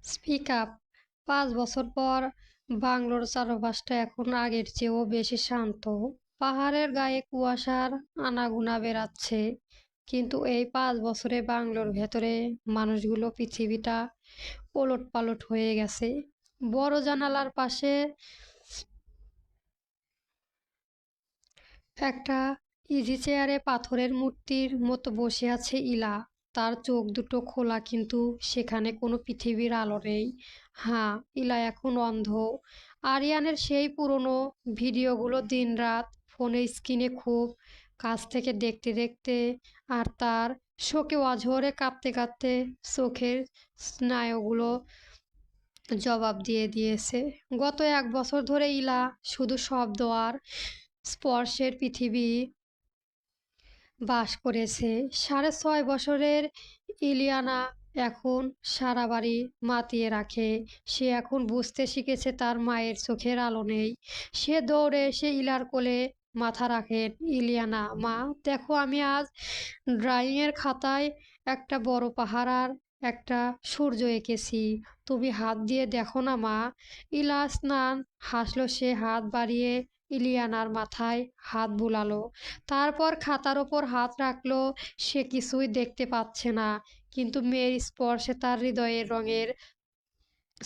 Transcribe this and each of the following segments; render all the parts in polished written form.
Speak up. ৫ বছর পর বাংলোর চারপাশটা এখন আগের চেয়েও বেশি শান্ত। পাহাড়ের গায়ে কুয়াশার আনাগোনা বেড়াচ্ছে, কিন্তু এই ৫ বছরে বাংলোর ভেতরে মানুষগুলো পৃথিবীটা ওলটপালট হয়ে গেছে। বড় জানালার পাশে একটা ইজি চেয়ারে পাথরের মূর্তির মতো বসে আছে ইলা। তার চোখ দুটো খোলা, কিন্তু সেখানে কোনো পৃথিবীর আলো নেই। হ্যাঁ, ইলা এখন অন্ধ। আরিয়ানের সেই পুরনো ভিডিওগুলো দিনরাত ফোনের স্ক্রিনে খুব কাছ থেকে দেখতে দেখতে, আর তার শোকে অঝরে কাঁপতে কাঁপতে চোখের স্নায়ুগুলো জবাব দিয়ে দিয়েছে। গত ১ বছর ধরে ইলা শুধু শব্দ আর স্পর্শের পৃথিবী বাস করেছে। ৬.৫ বছরের ইলিয়ানা এখন সারা বাড়ি মাতিয়ে রাখে। সে এখন বুঝতে শিখেছে তার মায়ের চোখের আলো নেই। সে দৌড়ে এসে ইলার কোলে মাথা রাখে। ইলিয়ানা, মা, দেখো, আমি আজ ড্রয়িংয়ের খাতায় একটা বড় পাহাড় আর একটা সূর্য এঁকেছি। তুমি হাত দিয়ে দেখো না, মা। ইলা স্নান হাসলো। সে হাত বাড়িয়ে ইলিয়ানার মাথায় হাত বুলালো, তারপর খাতার ওপর হাত রাখলো। সে কিছুই দেখতে পাচ্ছে না, কিন্তু মেয়ের স্পর্শে তার হৃদয়ের রঙের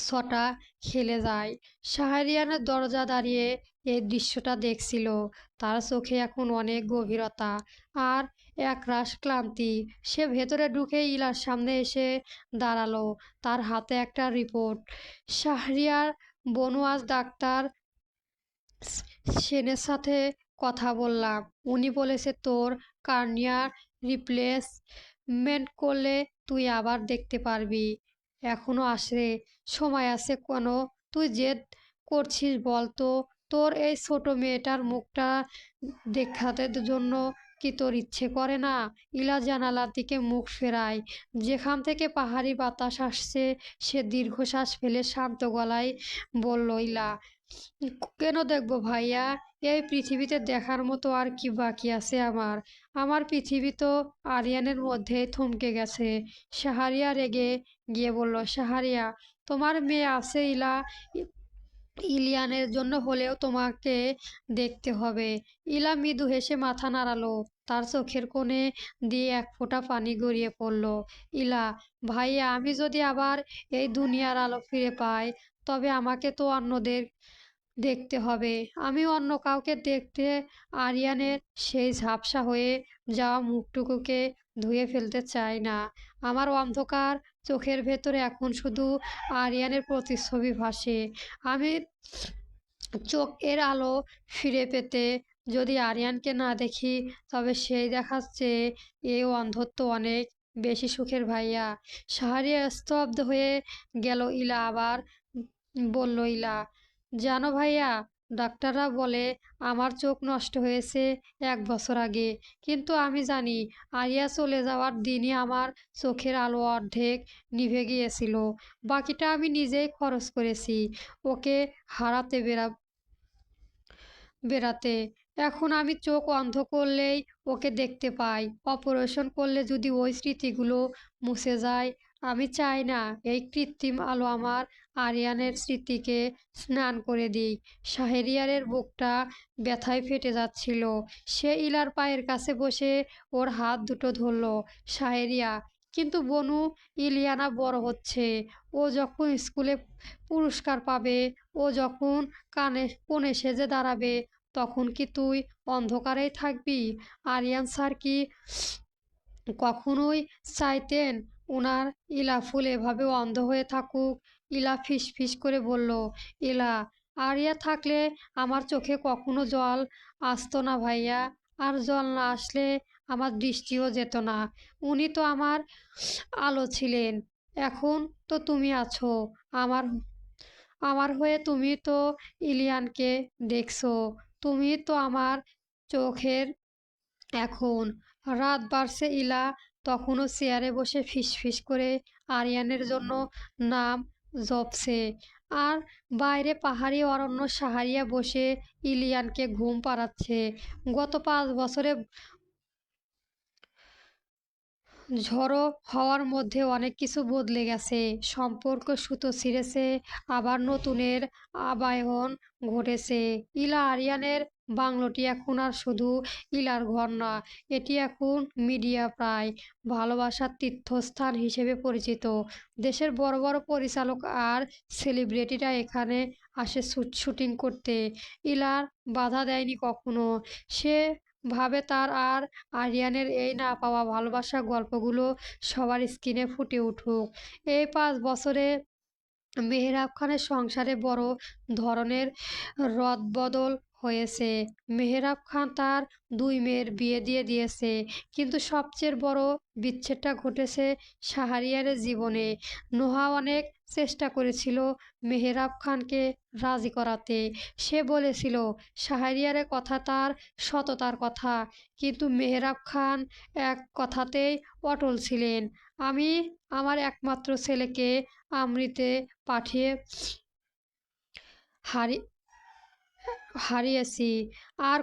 ছটা খেলে যায়। শাহরিয়ানের দরজা দাঁড়িয়ে এই দৃশ্যটা দেখছিল। তার চোখে এখন অনেক গভীরতা আর একরাশ ক্লান্তি। সে ভেতরে ঢুকে ইলার সামনে এসে দাঁড়ালো। তার হাতে একটা রিপোর্ট। শাহরিয়ার, বনু আজ ডাক্তার সেনের সাথে কথা বললাম। উনি বলেছে তোর কার্নিয়া রিপ্লেসমেন্ট করলে তুই আবার দেখতে পারবি। এখনো আসে, সময় আছে কেন? তুই জেদ করছিস বল তো? তোর এই ছোট মেয়েটার মুখটা দেখাতে জন্য কি তোর ইচ্ছে করে না? ইলা জানালার দিকে মুখ ফেরায়, যেখান থেকে পাহাড়ি বাতাস আসছে। সে দীর্ঘশ্বাস ফেলে শান্ত গলায় বলল, ইলা, কেন দেখবো ভাইয়া? এই পৃথিবীতে দেখার মতো আর কি বাকি আছে আমার? আমার পৃথিবী তো আরিয়ানের মধ্যে থমকে গেছে। শাহারিয়া রেগে গিয়ে বলল, শাহারিয়া, তোমার মেয়ে আছে ইলা। ইলিয়ানের জন্য হলেও তোমাকে দেখতে হবে। ইলা মৃদু হেসে মাথা নাড়ালো। তার চোখের কোণে দিয়ে এক ফোঁটা পানি গড়িয়ে পড়ল। ইলা, ভাইয়া, আমি যদি আবার এই দুনিয়ার আলো ফিরে পাই, তবে আমাকে তো অন্যদের দেখতে হবে। আমি অন্য কাউকে দেখতে আরিয়ানের সেই ঝাপসা হয়ে যাওয়া মুখটুকুকে ধুয়ে ফেলতে চাই না। আমার অন্ধকার চোখের ভেতরে এখন শুধু আরিয়ানের প্রতিচ্ছবি ভাসে। আমি চোখের আলো ফিরে পেতে যদি আরিয়ানকে না দেখি, তবে সেই দেখার চেয়ে এই অন্ধত্ব অনেক বেশি সুখের ভাইয়া। শাহরিয়া স্তব্ধ হয়ে গেল। ইলা আবার বলল, ইলা, জানো ভাইয়া, ডাক্তাররা বলে আমার চোখ নষ্ট হয়েছে ১ বছর আগে, কিন্তু আমি জানি আরিয়া চলে যাওয়ার দিনই আমার চোখের আলো অর্ধেক নিভে গিয়েছিল। বাকিটা আমি নিজেই খরচ করেছি ওকে হারাতে বেড়াতে। এখন আমি চোখ অন্ধ করলেই ওকে দেখতে পাই। অপারেশন করলে যদি ওই স্মৃতিগুলো মুছে যায়। আমি চাই না এই কৃত্রিম আলো আমার আরিয়ানের স্মৃতিকে স্নান করে দিই। শাহরিয়ারের বুকটা ব্যথায় ফেটে যাচ্ছিল। সে ইলার পায়ের কাছে বসে ওর হাত দুটো ধরল। শাহরিয়া, কিন্তু বনু, ইলিয়ানা বড় হচ্ছে। ও যখন স্কুলে পুরস্কার পাবে, ও যখন কোণে সেজে দাঁড়াবে, তখন কি তুই অন্ধকারেই থাকবি? আরিয়ান স্যার কি কখনোই চাইতেন ওনার ইলা ফুল এভাবে অন্ধ হয়ে থাকুক? ইলা ফিস ফিস করে বলল, ইলা, আরিয়া থাকলে আমার চোখে কখনো জল আসতো না ভাইয়া। আর জল না আসলে আমার দৃষ্টিও যেত না। উনি তো আমার আলো ছিলেন। এখন তো তুমি আছো আমার আমার হয়ে। তুমি তো ইলিয়ানকে দেখছো। তুমি তো আমার চোখের। এখন রাত বাড়ছে। ইলা তখনও চেয়ারে বসে ফিসফিস করে আরিয়ানের জন্য নাম জপছে। আর বাইরে পাহাড়ি অরণ্য শাহরিয়া বসে ইলিয়ানকে ঘুম পাড়াচ্ছে। গত ৫ বছরে ঝড়ো হওয়ার মধ্যে অনেক কিছু বদলে গেছে। সম্পর্ক সুতো ছিঁড়েছে, আবার নতুনের আবাহন ঘটেছে। ইলা আরিয়ানের বাংলোটি এখন আর শুধু ইলার ঘর না, এটি এখন মিডিয়া প্রায় ভালোবাসার তীর্থস্থান হিসেবে পরিচিত। দেশের বড় বড় পরিচালক আর সেলিব্রিটিরা এখানে আসে শুটিং করতে। ইলার বাধা দেয়নি কখনো। সে ভাবে তার আর আরিয়ানের এই না পাওয়া ভালোবাসার গল্পগুলো সবার স্ক্রিনে ফুটে উঠুক। এই 5 বছরে মেহেরাব খানের সংসারে বড় ধরনের রদবদল হয়েছে। মেহেরাব খান তার 2 মেয়ের বিয়ে দিয়ে দিয়েছে, কিন্তু সবচেয়ে বড় বিচ্ছেদটা ঘটেছে শাহরিয়ারের জীবনে। নোহা অনেক চেষ্টা করেছিল মেহেরাব খানকে রাজি করাতে। সে বলেছিল শাহরিয়ারের কথা তার সততার কথা, কিন্তু মেহেরাব খান এক কথাতেই অটল ছিলেন। আমি আমার একমাত্র ছেলেকে আমৃতে পাঠিয়ে হারি হারিয়েছি। আর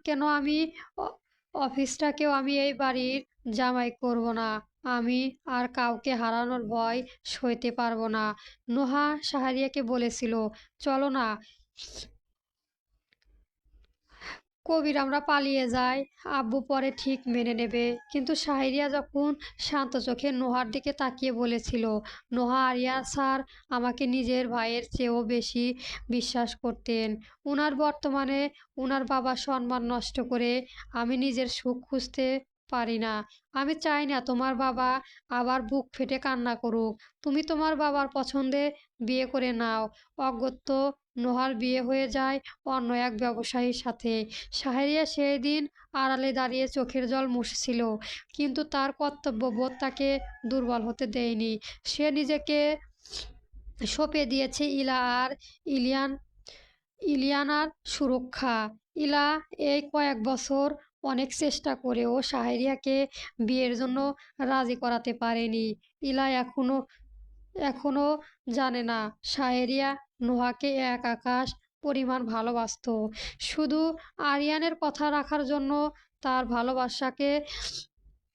কেন আমি অ- অফিসটাকেও আমি এই বাড়ির জামাই করব না। আমি আর কাউকে হারানোর ভয় সইতে পারবো না। নোহা শাহরিয়াকে বলেছিল, চলো না কবির, আমরা পালিয়ে যাই, আব্বু পরে ঠিক মেনে নেবে। কিন্তু শাহরিয়া যখন শান্ত চোখে নোহার দিকে তাকিয়ে বলেছিল, নোহা, আরিয়া স্যার আমাকে নিজের ভাইয়ের চেয়েও বেশি বিশ্বাস করতেন। বর্তমানে উনার বাবার সম্মান নষ্ট করে আমি নিজের সুখ খুঁজতে পারি না। আমি চাই না তোমার বাবা আবার বুক ফেটে কান্না করুক। তুমি তোমার বাবার পছন্দে বিয়ে করে নাও। অগত্য নোহার বিয়ে হয়ে যায় অন্য এক ব্যবসায়ীর সাথে। শাহরিয়া সেই দিন আড়ালে দাঁড়িয়ে চোখের জল মুছছিল, কিন্তু তার কর্তব্যবোধ তাকে দুর্বল হতে দেয়নি। সে নিজেকে সঁপে দিয়েছে ইলা আর ইলিয়ান ইলিয়ানার সুরক্ষা। ইলা এই কয়েক বছর অনেক চেষ্টা করেও শাহরিয়াকে বিয়ের জন্য রাজি করাতে পারেনি। ইলা এখনো জানে না শাহরিয়া নোহাকে এক আকাশ পরিমাণ ভালোবাসতো। শুধু আরিয়ানের কথা রাখার জন্য তার ভালোবাসাকে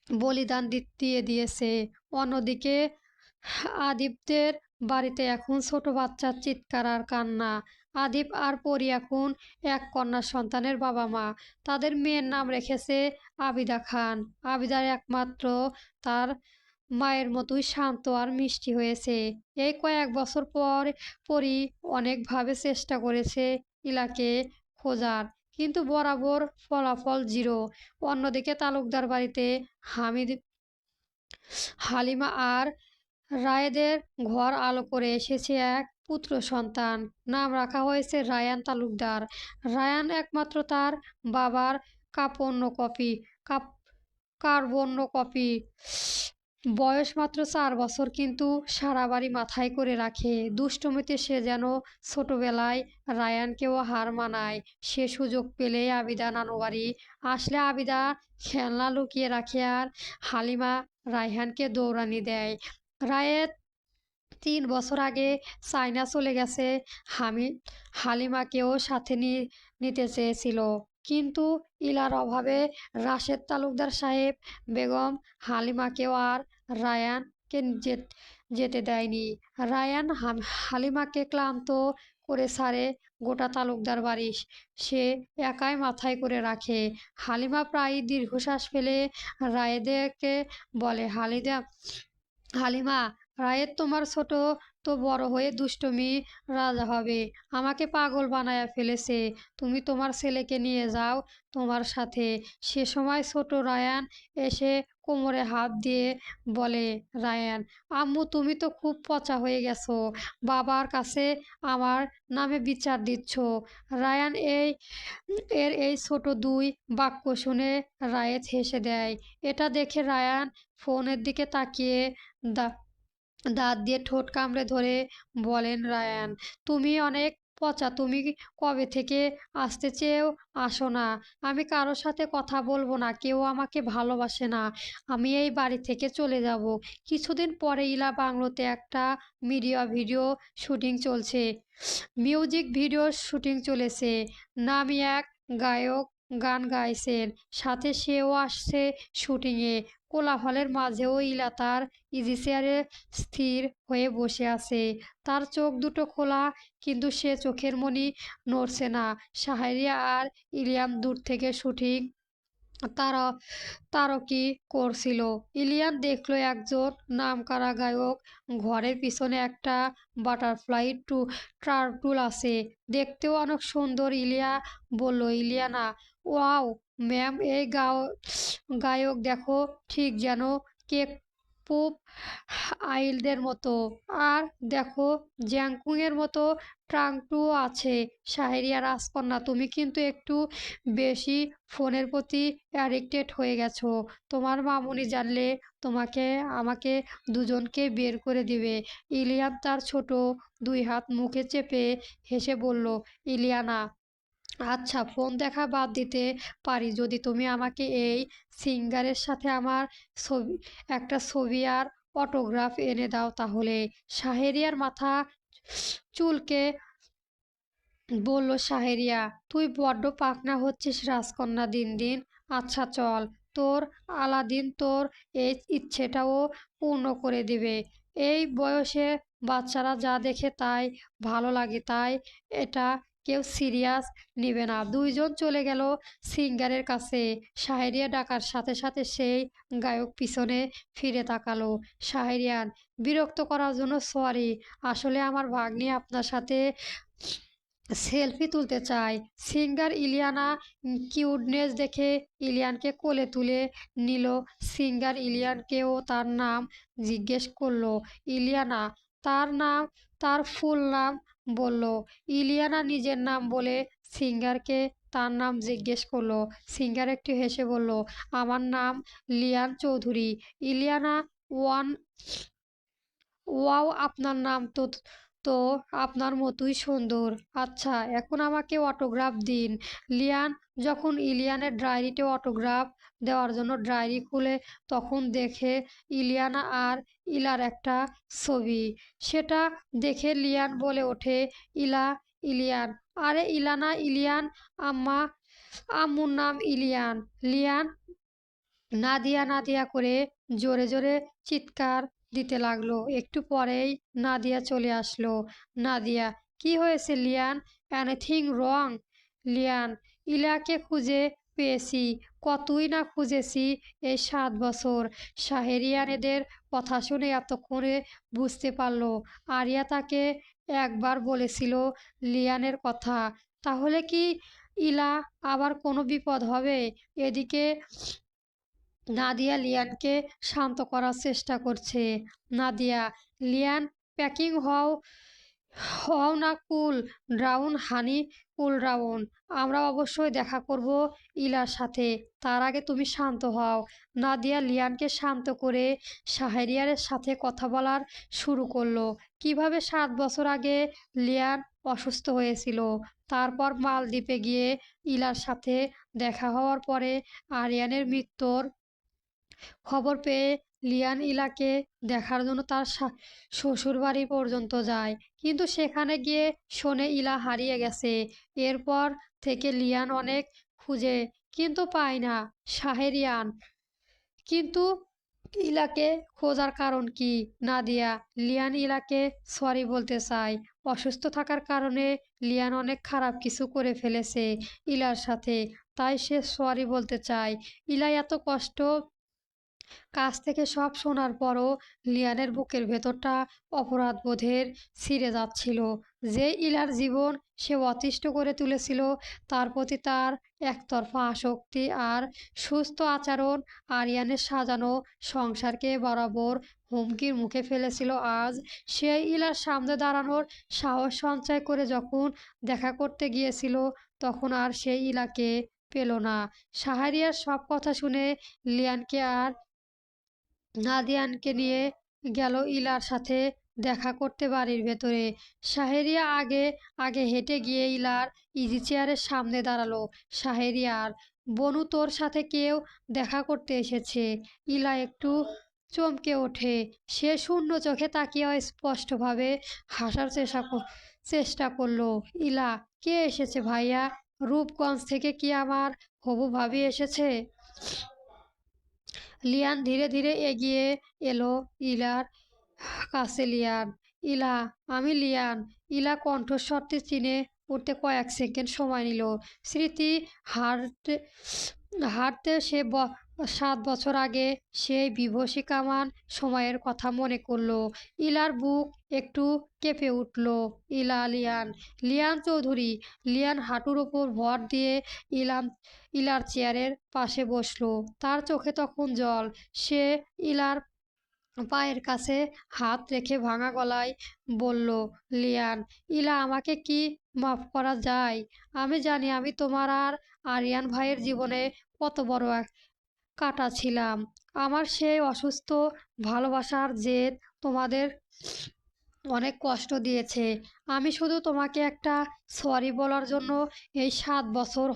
বলিদান দিয়ে দিয়েছে। অন্যদিকে আদিবদের বাড়িতে এখন ছোট বাচ্চার চিৎকার আর কান্না। আদিব আর পরি এখন এক কন্যা সন্তানের বাবা মা। তাদের মেয়ের নাম রেখেছে আবিদা খান। আবিদার একমাত্র, তার মায়ের মতোই শান্ত আর মিষ্টি হয়েছে। এই কয়েক বছর পর পরই অনেকভাবে চেষ্টা করেছে ইলাকে খোঁজার, কিন্তু বরাবর ফলাফল জিরো। অন্যদিকে তালুকদার বাড়িতে হামিদ হালিমা আর রায়েদের ঘর আলো করে এসেছে এক পুত্র সন্তান। নাম রাখা হয়েছে রায়ান তালুকদার। রায়ান একমাত্র তার বাবার কাপন্য কপি কাপ কার্বন্য কপি। বয়স মাত্র 4 বছর, কিন্তু সারা বাড়ি মাথায় করে রাখে। দুষ্টমিতে সে যেন ছোটবেলায় রায়ানকেও হার মানায়। সে সুযোগ পেলেই আবিদা নানু বাড়ি আসলে আবিদা খেলনা লুকিয়ে রাখে, আর হালিমা রায়হানকে দৌড়ানি দেয়। রায়ের 3 বছর আগে চায়না চলে গেছে। হামি হালিমাকেও সাথে নিতে চেয়েছিল, কিন্তু ইলার অভাবে রাশেদ তালুকদার সাহেব বেগম হালিমাকেও আর রায়ানকে যেতে দেয়নি। রায়ান হালিমাকে ক্লান্ত করে ছাড়ে গোটা তালুকদার বাড়ি। সে একাই মাথায় করে রাখে। হালিমা প্রায়ই দীর্ঘশ্বাস ফেলে রায়েদকে বলে, হালিমা, রায়ের তোমার ছোট তো বড় হয়ে দুষ্টমি রাজা হবে, আমাকে পাগল বানায়া ফেলেছে। তুমি তোমার ছেলেকে নিয়ে যাও তোমার সাথে। সে সময় ছোট রায়ান এসে কোমরে হাত দিয়ে বলে, রায়ান আম্মু, তুমি তো খুব পচা হয়ে গেছো, বাবার কাছে আমার নামে বিচার দিচ্ছ। রায়ান এই ছোট 2 বাক্য শুনে রায়েত হেসে দেয়। এটা দেখে রায়ান ফোনের দিকে তাকিয়ে দা দাঁত দিয়ে ঠোঁট কামড়ে ধরে বলেন, রায়ান তুমি অনেক পচা, তুমি কবে থেকে আসতে চেয়েও আসো না। আমি কারোর সাথে কথা বলবো না, কেউ আমাকে ভালোবাসে না, আমি এই বাড়ি থেকে চলে যাব। কিছুদিন পরে ইলা বাংলোতে একটা ভিডিও শুটিং চলছে। মিউজিক ভিডিও শুটিং চলেছে। নামি এক গায়ক গান গাইছেন, সাথে সেও আসছে শুটিংয়ে। কোলাহলের মাঝেও ইলা তার ইজি চেয়ারে স্থির হয়ে বসে আছে। তার চোখ দুটো খোলা, কিন্তু সে চোখের মণি নড়ছে না। শাহরিয়া আর ইলিয়াম দূর থেকে শুটিং তারা তারকি করছিল। ইলিয়ান দেখলো একজন নামকরা গায়ক, ঘরের পিছনে একটা বাটারফ্লাই টার্টল আছে, দেখতেও অনেক সুন্দর। ইলিয়া বলল, ইলিয়ানা, ওয়াও ম্যাম, এই গায়ক দেখো, ঠিক যেন কেক পুপ আইলদের মতো। আর দেখো, জ্যাংকুং এর মতো ট্রাঙ্কটু আছে। শাহরিয়া, রাজকন্যা, তুমি কিন্তু একটু বেশি ফোনের প্রতি অ্যাডিক্টেড হয়ে গেছো। তোমার মামুনি জানলে তোমাকে আমাকে দুজনকে বের করে দিবে। ইলিয়ান তার ছোট দুই হাত মুখে চেপে হেসে বলল, ইলিয়ানা, আচ্ছা, ফোন দেখা বাদ দিতে পারি যদি তুমি আমাকে এই সিঙ্গারের সাথে আমার ছবি একটা ছবি আর অটোগ্রাফ এনে দাও তাহলে। শাহেরিয়ার মাথা চুলকে বলল শাহেরিয়া, তুই বড্ড পাকনা হচ্ছিস রাজকন্যা দিন দিন। আচ্ছা চল, তোর আলাদিন তোর এই ইচ্ছেটাও পূর্ণ করে দিবে। এই বয়সে বাচ্চারা যা দেখে তাই ভালো লাগে, তাই এটা কেউ সিরিয়াস নিবে না। দুইজন চলে গেল সিঙ্গারের কাছে। শাহেরিয়া ডাকার সাথে সাথে সেই গায়ক পিছনে ফিরে তাকালো। শাহেরিয়ান, বিরক্ত করার জন্য সরি। আসলে আমার ভাগ্নি আপনার সাথে সেলফি তুলতে চায়। সিঙ্গার ইলিয়ানা কিউটনেস দেখে ইলিয়ানকে কোলে তুলে নিল। সিঙ্গার ইলিয়ানকেও তার নাম জিজ্ঞেস করলো। ইলিয়ানা তার নাম, তার ফুল নাম বলল। ইলিয়ানা নিজের নাম বলে সিঙ্গারকে তার নাম জিজ্ঞেস করলো। সিঙ্গার একটু হেসে বলল, আমার নাম লিয়ান চৌধুরী। ইলিয়ানা, ওয়ান ওয়াও, আপনার নাম তো তো আপনার মতোই সুন্দর। আচ্ছা, এখন আমাকে অটোগ্রাফ দিন। লিয়ান যখন ইলিয়ানের ডায়েরিতে অটোগ্রাফ দেওয়ার জন্য ডায়েরি খুলে, তখন দেখে ইলিয়ানা আর ইলার একটা ছবি। সেটা দেখে লিয়ান বলে ওঠে, ইলা, ইলিয়ান, আরে ইলানা, ইলিয়ান, আম্মা, আম্মুর নাম ইলিয়ান। লিয়ান নাদিয়া নাদিয়া করে জোরে জোরে চিৎকার দিতে লাগলো। একটু পরেই নাদিয়া চলে আসলো। নাদিয়া, কি হয়েছে লিয়ান? Anything wrong? লিয়ান, ইলাকে খুঁজে পেয়েছি। কতই না খুঁজেছি এই 7 বছর। শাহেরিয়ান এদের কথা শুনে এতক্ষণে বুঝতে পারলো আরিয়া তাকে একবার বলেছিল লিয়ানের কথা। তাহলে কি ইলা আবার কোনো বিপদ হবে? এদিকে নাদিয়া লিয়ানকে শান্ত করার চেষ্টা করছে। নাদিয়া, লিয়ান, প্যাকিং হও, হও না, কুল ডাউন হানি, কুল ডাউন। আমরা অবশ্যই দেখা করব ইলার সাথে, তার আগে তুমি শান্ত হও। নাদিয়া লিয়ানকে শান্ত করে শাহরিয়ারের সাথে কথা বলার শুরু করলো। কিভাবে 7 বছর আগে লিয়ান অসুস্থ হয়েছিল, তারপর মালদ্বীপে গিয়ে ইলার সাথে দেখা হওয়ার পরে আরিয়ানের মৃত্যুর খবর পেয়ে লিয়ান ইলাকে দেখার জন্য তার শ্বশুরবাড়ি পর্যন্ত যায়, কিন্তু সেখানে গিয়ে শোনে ইলা হারিয়ে গেছে। এরপর থেকে লিয়ান অনেক খুঁজে, কিন্তু পায় না শাহেরিয়ান। কিন্তু ইলাকে খোঁজার কারণ কি? নাদিয়া, লিয়ান ইলাকে সরি বলতে চায়। অসুস্থ থাকার কারণে লিয়ান অনেক খারাপ কিছু করে ফেলেছে ইলার সাথে, তাই সে সরি বলতে চায়। ইলা এত কষ্ট কাছ থেকে সব শোনার পরও লিয়ানের বুকের ভেতরটা অপরাধবোধের ছিঁড়ে যাচ্ছিল। যে ইলার জীবন সে অতিষ্ঠ করে তুলেছিল, তার প্রতি তার একতরফা আসক্তি আর সুস্থ আচরণ আরিয়ানের সাজানো সংসারকে বরাবর হুমকির মুখে ফেলেছিল। আজ সে ইলার সামনে দাঁড়ানোর সাহস সঞ্চয় করে যখন দেখা করতে গিয়েছিল, তখন আর সেই ইলাকে পেল না। শাহরিয়ার সব কথা শুনে লিয়ানকে আর নাদিয়ানকে নিয়ে গেল ইলার সাথে দেখা করতে বাড়ির ভেতরে। শাহেরিয়া আগে আগে হেঁটে গিয়ে ইলার ইজি চেয়ারের সামনে দাঁড়ালো। শাহেরিয়ার, বনু, তোর সাথে কেউ দেখা করতে এসেছে। ইলা একটু চমকে ওঠে। সে শূন্য চোখে তাকিয়ে স্পষ্টভাবে হাসার চেষ্টা করলো। ইলা, কে এসেছে ভাইয়া? রূপগঞ্জ থেকে কি আমার হবু ভাবি এসেছে? লিয়ান ধীরে ধীরে এগিয়ে এলো ইলার কাছে। ইলা, আমি লিয়ান। ইলা কণ্ঠস্বরটি চিনে উঠতে কয়েক সেকেন্ড সময় নিল। স্মৃতি হারতে হারতে 7 বছর আগে সেই বিভীষিকামান সময়ের কথা মনে করল। ইলার বুক একটু কেঁপে উঠল। লিয়ান, লিয়ান চৌধুরী। লিয়ান হাঁটুর ওপর ভর দিয়ে ইলাম ইলার চেয়ারের পাশে বসলো। তার চোখে তখন জল। সে ইলার পায়ের কাছে হাত রেখে ভাঙা গলায় বলল, লিয়ান, ইলা, আমাকে কি মাফ করা যায়? আমি জানি আমি তোমার আর আরিয়ান ভাইয়ের জীবনে কত বড় এক কাঁটা ছিলাম। আমার সেই অসুস্থ ভালোবাসার জেদ তোমাদের অনেক কষ্ট দিয়েছে। আমি শুধু তোমাকে একটা সরি বলার জন্য এই 7 বছর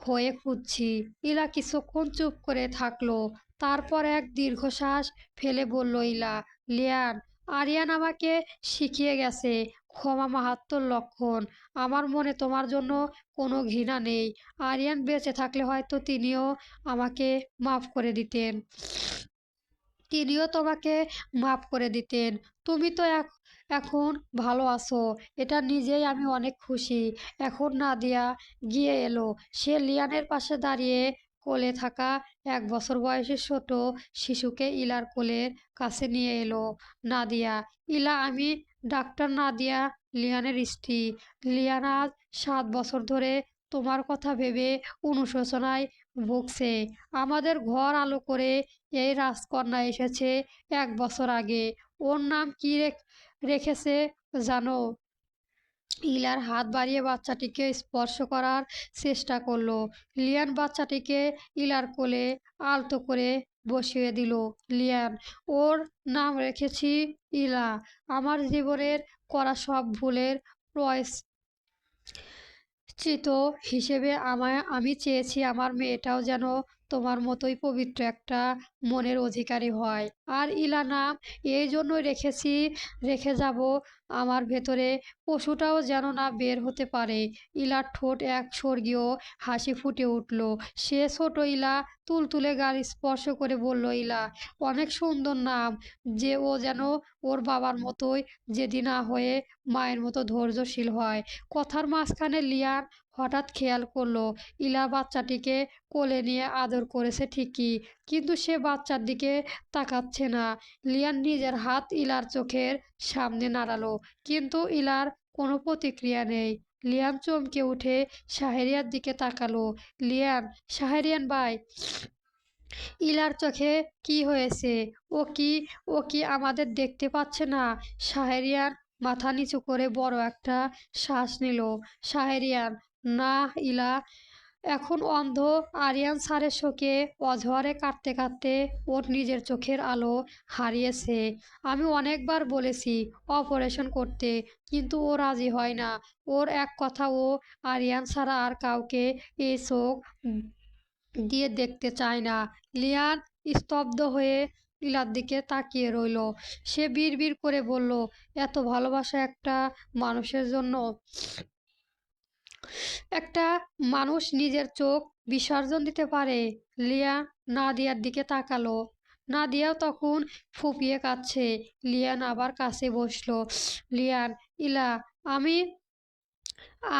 হয়ে খুঁজছি। ইলা কিছুক্ষণ চুপ করে থাকলো। তারপর এক দীর্ঘশ্বাস ফেলে বলল, লিয়ান, আরিয়ান আমাকে শিখিয়ে গেছে ক্ষমা মাহাত্ম্যর লক্ষণ। আমার মনে তোমার জন্য কোনো ঘৃণা নেই। আরিয়ান বেঁচে থাকলে হয়তো আমাকে মাফ করে দিতেন তিনিও তোমাকে মাফ করে দিতেন। তুমি তো এখন ভালো আছো, এটা নিজেই আমি অনেক খুশি। এখন নাদিয়া গিয়ে এলো। সে লিয়ানের পাশে দাঁড়িয়ে কোলে থাকা 1 বছর বয়সী ছোট শিশুকে ইলার কোলের কাছে নিয়ে এলো। নাদিয়া, ইলা, আমি ডাক্তার নাদিয়া, লিয়ানের স্ত্রী। লিয়ান আজ 7 বছর ধরে তোমার কথা ভেবে অনুশোচনায় ভুগছে। আমাদের ঘর আলো করে এই রাজকন্যা এসেছে 1 বছর আগে। ওর নাম কি রেখেছে জানো? ইলার হাত বাড়িয়ে বাচ্চাটিকে স্পর্শ করার চেষ্টা করলো। লিয়ান বাচ্চাটিকে ইলার কোলে আলতো করে বসিয়ে দিল। লিয়ান, ওর নাম রেখেছি ইলা। আমার জীবনের করা সব ভুলের চিত হিসেবে আমি চেয়েছি আমার মেয়েটাও যেন তোমার মতোই পবিত্র একটা মনের অধিকারী হয়। আর ইলা নাম এই জন্যই রেখে যাব, আমার ভেতরে পশুটাও যেন না বের হতে পারে। ইলার ঠোঁট এক স্বর্গীয় হাসি ফুটে উঠল। সে ছোট ইলা তুলতুলে গাল স্পর্শ করে বলল, অনেক সুন্দর নাম। যে ও যেন ওর বাবার মতোই জেদি না হয়ে মায়ের মতো ধৈর্যশীল হয়। কথার মাঝখানে লিয়ান হঠাৎ খেয়াল করলো ইলা বাচ্চাটিকে কোলে নিয়ে আদর করেছে ঠিকই, কিন্তু সে বাচ্চার দিকে তাকাচ্ছে না। লিয়ান নিজের হাত ইলার চোখের সামনে নাড়ালো, কিন্তু ইলার কোনো প্রতিক্রিয়া নেই। লিয়ান চমকে উঠে শাহেরিয়ার দিকে তাকালো। লিয়ান, শাহেরিয়ান ভাই, ইলার চোখে কি হয়েছে? ও কি ও কি আমাদের দেখতে পাচ্ছে না? শাহেরিয়ান মাথা নিচু করে বড় একটা শ্বাস নিল। শাহেরিয়ান, না ইলা এখন অন্ধ। আরিয়ান স্যারের শোকে অঝরে কাঁদতে কাঁদতে ওর নিজের চোখের আলো হারিয়েছে। আমি অনেকবার বলেছি অপারেশন করতে, কিন্তু ও রাজি হয় না। ওর এক কথা, ও আরিয়ান ছাড়া আর কাউকে এই চোখ দিয়ে দেখতে চায় না। লিয়ান স্তব্ধ হয়ে ইলার দিকে তাকিয়ে রইল। সে বিড়বিড় করে বলল, এত ভালোবাসা মানুষের জন্য একটা মানুষ নিজের চোখ বিসর্জন দিতে পারে? লিয়া নাদিয়ার দিকে তাকালো। নাদিয়াও তখন ফুপিয়ে কাঁদছে। লিয়ান আবার কাছে বসলো। লিয়ান, ইলা, আমি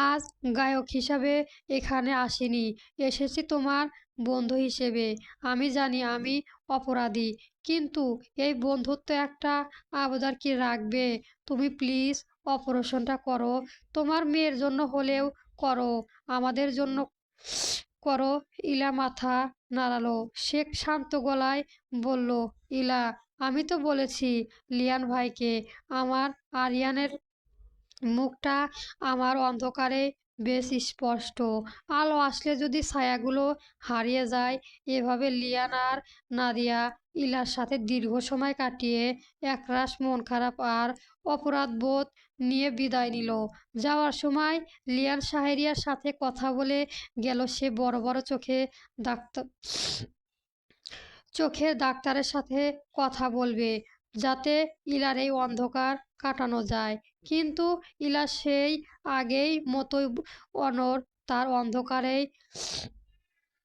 আজ গায়ক হিসাবে এখানে আসিনি, এসেছি তোমার বন্ধু হিসেবে। আমি জানি আমি অপরাধী, কিন্তু এই বন্ধুত্ব একটা আবদার কি রাখবে? তুমি প্লিজ অপারেশনটা করো। তোমার মেয়ের জন্য হলেও করো, আমাদের জন্য করো। ইলা মাথা নাড়ালো। সে শান্ত গলায় বলল, ইলা, আমি তো বলেছি লিয়ান ভাইকে আমার আরিয়ানের মুখটা আমার অন্ধকারে বেশ স্পষ্ট। আলো আসলে যদি ছায়াগুলো হারিয়ে যায়। এভাবে লিয়ান আর নাদিয়া ইলার সাথে দীর্ঘ সময় কাটিয়ে একরাশ মন খারাপ আর অপরাধবোধ নিয়ে বিদায় নিল। যাওয়ার সময় লিয়ান শাহেরিয়ার সাথে কথা বলে গেল সে বড় বড় ডাক্তার চোখের ডাক্তারের সাথে কথা বলবে, যাতে ইলার এই অন্ধকার কাটানো যায়। কিন্তু ইলা সেই আগেই মতোই অনড়। তার অন্ধকারেই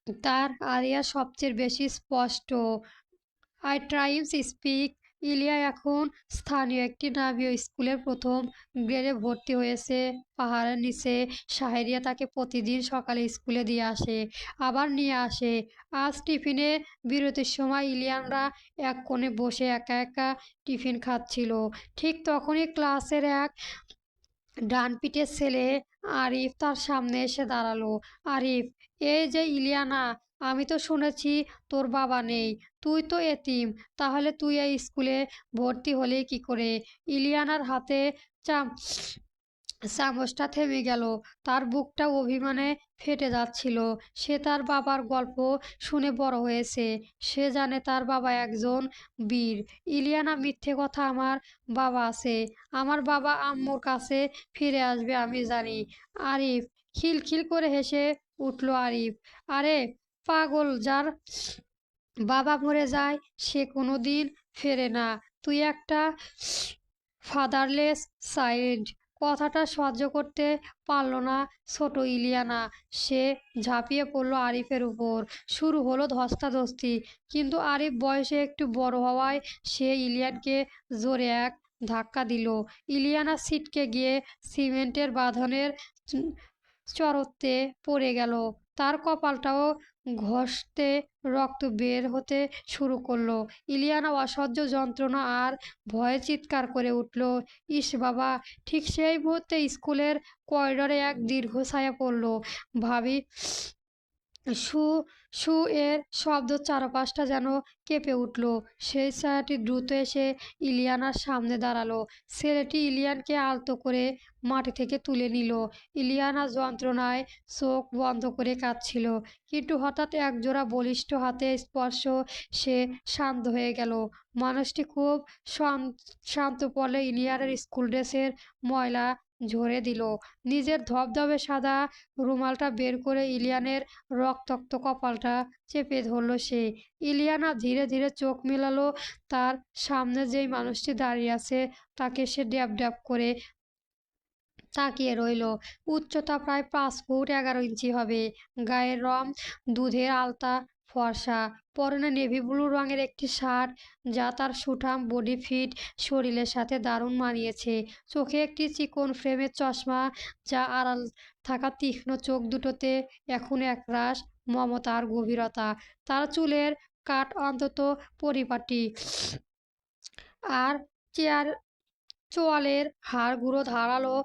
তার আরিয়া সবচেয়ে বেশি স্পষ্ট। I ট্রাইমস speak. ইলিয়া এখন স্থানীয় একটি নামীয় স্কুলের প্রথম গ্রেডে ভর্তি হয়েছে। পাহাড়ের নিচে সাহেরিয়া তাকে প্রতিদিন সকালে স্কুলে দিয়ে আসে, আবার নিয়ে আসে। আজ টিফিনে বিরতির সময় ইলিয়ানরা এক কোণে বসে একা একা টিফিন খাচ্ছিল। ঠিক তখনই ক্লাসের এক ডানপিটের ছেলে আরিফ তার সামনে এসে দাঁড়ালো। আরিফ, এই যে ইলিয়ানা, আমি তো শুনেছি তোর বাবা নেই, তুই তো এতিম, তাহলে তুই এই স্কুলে ভর্তি হলি কি করে? ইলিয়ানার হাতে চাম চামচটা থেমে গেল। তার বুকটা অভিমানে ফেটে যাচ্ছিল। সে তার বাবার গল্প শুনে বড় হয়েছে। সে জানে তার বাবা একজন বীর। ইলিয়ানা, মিথ্যে কথা, আমার বাবা আছে। আমার বাবা আম্মুর কাছে ফিরে আসবে আমি জানি। আরিফ খিলখিল করে হেসে উঠল আরিফ। আরে পাগল, যার বাবা মরে যায় সে কোনোদিন ফেরে না। তুই একটা ফাদারলেস চাইল্ড। কথাটা সহ্য করতে পারল না ছোট ইলিয়ানা। সে ঝাঁপিয়ে পড়ল আরিফের উপর। শুরু হলো ধস্তাধস্তি। কিন্তু আরিফ বয়সে একটু বড় হওয়ায় সে ইলিয়ানকে জোরে এক ধাক্কা দিল। ইলিয়ানা ছিটকে গিয়ে সিমেন্টের বাঁধনের চরতে পড়ে গেল। তার কপালটাও ঘষতে রক্ত বের হতে শুরু করলো। ইলিয়ানা অসহ্য যন্ত্রণা আর ভয়ে চিৎকার করে উঠল, ইস বাবা! ঠিক সেই মুহূর্তে স্কুলের করিডরে এক দীর্ঘ ছায়া পড়ল। ভাবি সু সু এর শব্দ চারপাশটা যেন কেঁপে উঠল। সেই ছায়াটি দ্রুত এসে ইলিয়ানার সামনে দাঁড়ালো। ছেলেটি ইলিয়ানকে আলতো করে মাটি থেকে তুলে নিল। ইলিয়ানা যন্ত্রণায় চোখ বন্ধ করে কাঁদছিল। কিন্তু হঠাৎ একজোড়া বলিষ্ঠ হাতে স্পর্শ সে শান্ত হয়ে গেল। মানুষটি খুব শান্ত পড়লে ইলিয়ানের স্কুল ড্রেসের ময়লা ঝরে দিল। নিজের ধবধবে সাদা রুমালটা বের করে ইলিয়ানের রক্তাক্ত কপালটা চেপে ধরল সে। ইলিয়ানা ধীরে ধীরে চোখ মেলালো। তার সামনে যেই মানুষটি দাঁড়িয়ে আছে তাকে সে ড্যাব ড্যাব করে তাকিয়ে রইল। উচ্চতা প্রায় 5 ফুট 11 ইঞ্চি হবে। গায়ের রং দুধের আলতা ফর্সা। পরনে নেভি ব্লু রঙের একটি শার্ট, যা তার সুঠাম বডি ফিট শরীরের সাথে দারুণ মানিয়েছে। চোখে একটি চিকন ফ্রেমের চশমা, যা আড়াল থাকা তীক্ষ্ণ চোখ দুটোতে এখন একরাশ মমতা আর গভীরতা। তার চুলের কাট অন্তত পরিপাটি, আর চেয়ার চোয়ালের হাড়গুলো ধারালো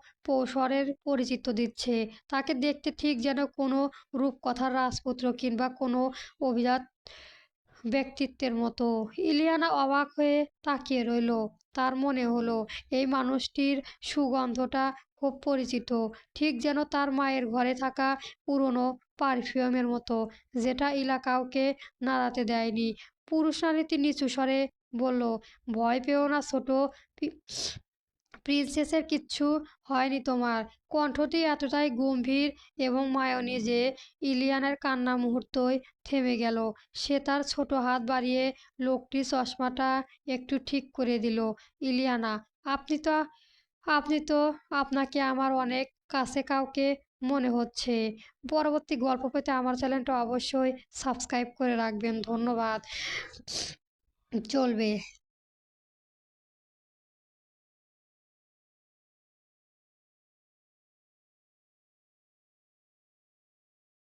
স্বরের পরিচিত দিচ্ছে। তাকে দেখতে ঠিক যেন কোনো রূপকথার রাজপুত্র কিংবা কোনো অভিজাত ব্যক্তিত্বের মতো। ইলিয়ানা অবাক হয়ে তাকিয়ে রইল। তার মনে হলো এই মানুষটির সুগন্ধটা খুব পরিচিত, ঠিক যেন তার মায়ের ঘরে থাকা পুরনো পারফিউমের মতো, যেটা ইলা কাউকে নাড়াতে দেয়নি। পুরুষ নারীটি নিচু স্বরে বলল, ভয় পেও না ছোট প্রিন্সেসের, কিচ্ছু হয়নি তোমার। কণ্ঠটি এতটাই গম্ভীর এবং মায়াবী যে ইলিয়ানার কান্না মুহূর্তই থেমে গেল। সে তার ছোট হাত বাড়িয়ে লোকটির চশমাটা একটু ঠিক করে দিল। ইলিয়ানা, আপনি তো আপনি তো আপনাকে আমার অনেক কাছে কাউকে মনে হচ্ছে। পরবর্তী গল্প পেতে আমার চ্যানেলটা অবশ্যই সাবস্ক্রাইব করে রাখবেন। ধন্যবাদ। চলবে।